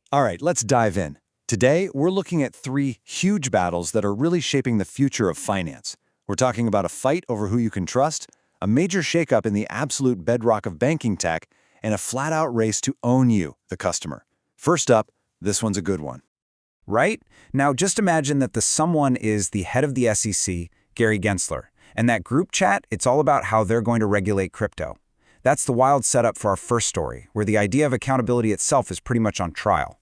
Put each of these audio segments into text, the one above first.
All right, let's dive in. Today, we're looking at three huge battles that are really shaping the future of finance. We're talking about a fight over who you can trust, a major shakeup in the absolute bedrock of banking tech, and a flat-out race to own you, the customer. First up, this one's a good one. Right? Now just imagine that the someone is the head of the SEC, Gary Gensler, and that group chat, it's all about how they're going to regulate crypto. That's the wild setup for our first story, where the idea of accountability itself is pretty much on trial.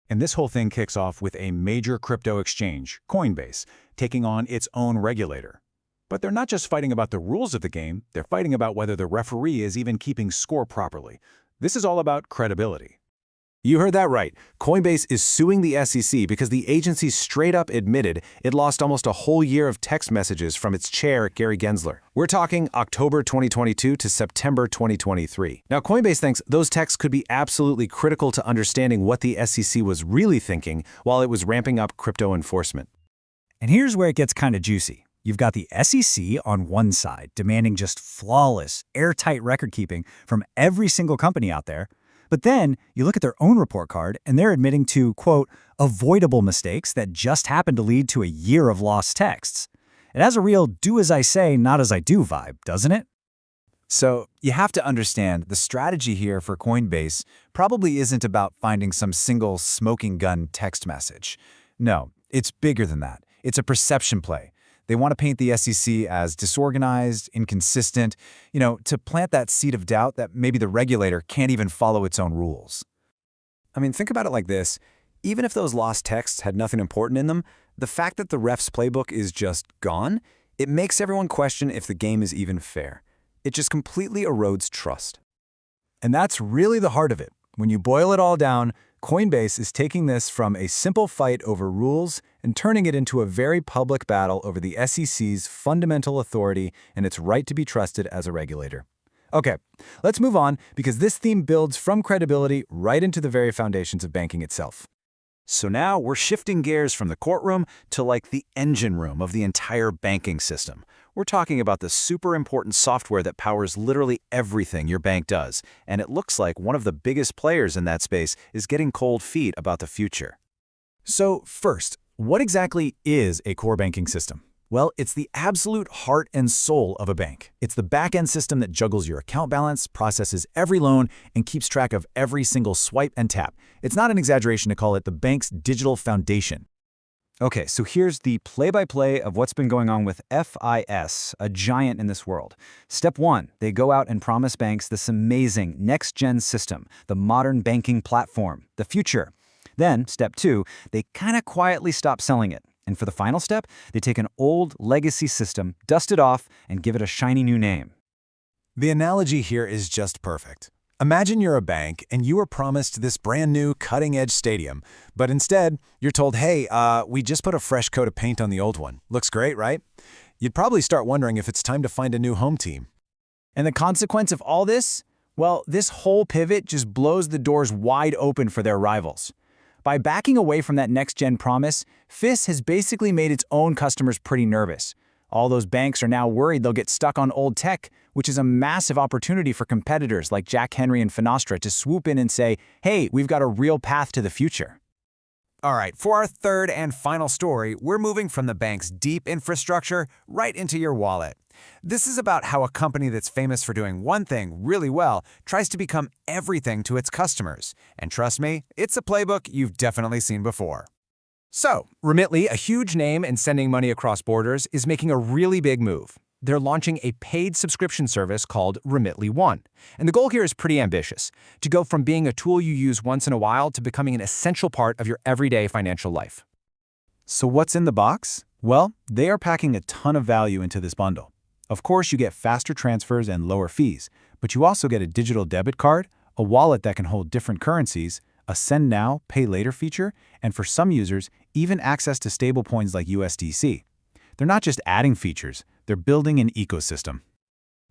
And this whole thing kicks off with a major crypto exchange, Coinbase, taking on its own regulator. But they're not just fighting about the rules of the game, they're fighting about whether the referee is even keeping score properly. This is all about credibility. You heard that right. Coinbase is suing the SEC because the agency straight up admitted it lost almost a whole year of text messages from its chair, Gary Gensler. We're talking October 2022 to September 2023. Now, Coinbase thinks those texts could be absolutely critical to understanding what the SEC was really thinking while it was ramping up crypto enforcement. And here's where it gets kind of juicy. You've got the SEC on one side, demanding just flawless, airtight record-keeping from every single company out there. But then you look at their own report card, and they're admitting to, quote, avoidable mistakes that just happened to lead to a year of lost texts. It has a real do as I say, not as I do vibe, doesn't it? So you have to understand the strategy here for Coinbase probably isn't about finding some single smoking gun text message. No, it's bigger than that. It's a perception play. They want to paint the SEC as disorganized, inconsistent, to plant that seed of doubt that maybe the regulator can't even follow its own rules. I mean, think about it like this. Even if those lost texts had nothing important in them, the fact that the ref's playbook is just gone, it makes everyone question if the game is even fair. It just completely erodes trust. And that's really the heart of it. When you boil it all down, Coinbase is taking this from a simple fight over rules and turning it into a very public battle over the SEC's fundamental authority and its right to be trusted as a regulator. Okay, let's move on because this theme builds from credibility right into the very foundations of banking itself. So now we're shifting gears from the courtroom to like the engine room of the entire banking system. We're talking about the super important software that powers literally everything your bank does, and it looks like one of the biggest players in that space is getting cold feet about the future. So first, what exactly is a core banking system? Well, it's the absolute heart and soul of a bank. It's the back-end system that juggles your account balance, processes every loan, and keeps track of every single swipe and tap. It's not an exaggeration to call it the bank's digital foundation. Okay, so here's the play-by-play of what's been going on with FIS, a giant in this world. Step 1, they go out and promise banks this amazing next-gen system, the modern banking platform, the future. Then, step 2, they kind of quietly stop selling it. And for the final step, they take an old legacy system, dust it off, and give it a shiny new name. The analogy here is just perfect. Imagine you're a bank and you were promised this brand new cutting-edge stadium, but instead you're told, hey, we just put a fresh coat of paint on the old one. Looks great, right? You'd probably start wondering if it's time to find a new home team. And the consequence of all this? Well, this whole pivot just blows the doors wide open for their rivals. By backing away from that next-gen promise, FIS has basically made its own customers pretty nervous. All those banks are now worried they'll get stuck on old tech, which is a massive opportunity for competitors like Jack Henry and Finastra to swoop in and say, hey, we've got a real path to the future. All right, for our third and final story, we're moving from the bank's deep infrastructure right into your wallet. This is about how a company that's famous for doing one thing really well tries to become everything to its customers. And trust me, it's a playbook you've definitely seen before. So, Remitly, a huge name in sending money across borders, is making a really big move. They're launching a paid subscription service called Remitly One. And the goal here is pretty ambitious, to go from being a tool you use once in a while to becoming an essential part of your everyday financial life. So what's in the box? Well, they are packing a ton of value into this bundle. Of course, you get faster transfers and lower fees, but you also get a digital debit card, a wallet that can hold different currencies, a send now, pay later feature, and for some users, even access to stablecoins like USDC. They're not just adding features, they're building an ecosystem.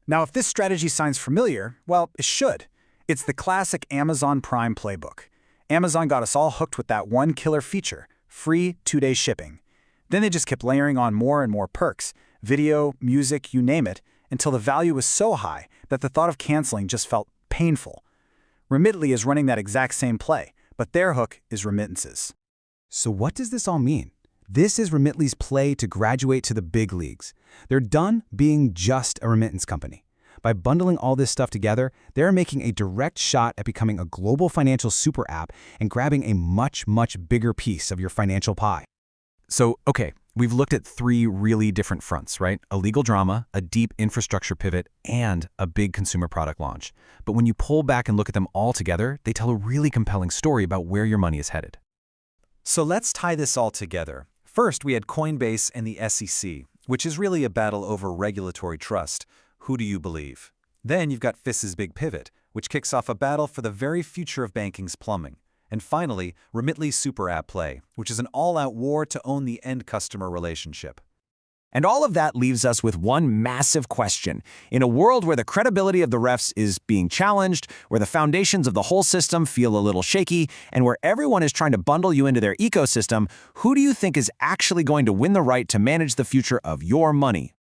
Now, if this strategy sounds familiar, well, it should. It's the classic Amazon Prime playbook. Amazon got us all hooked with that one killer feature, free 2-day shipping. Then they just kept layering on more and more perks, video, music, you name it, until the value was so high that the thought of canceling just felt painful. Remitly is running that exact same play, But their hook is remittances. So what does this all mean? This is Remitly's play to graduate to the big leagues. They're done being just a remittance company. By bundling all this stuff together, they're making a direct shot at becoming a global financial super app and grabbing a much, much bigger piece of your financial pie. So, okay, we've looked at three really different fronts, right? A legal drama, a deep infrastructure pivot, and a big consumer product launch. But when you pull back and look at them all together, they tell a really compelling story about where your money is headed. So let's tie this all together. First, we had Coinbase and the SEC, which is really a battle over regulatory trust. Who do you believe? Then you've got FIS's big pivot, which kicks off a battle for the very future of banking's plumbing. And finally, Remitly's super app play, which is an all-out war to own the end customer relationship. And all of that leaves us with one massive question. In a world where the credibility of the refs is being challenged, where the foundations of the whole system feel a little shaky, and where everyone is trying to bundle you into their ecosystem, who do you think is actually going to win the right to manage the future of your money?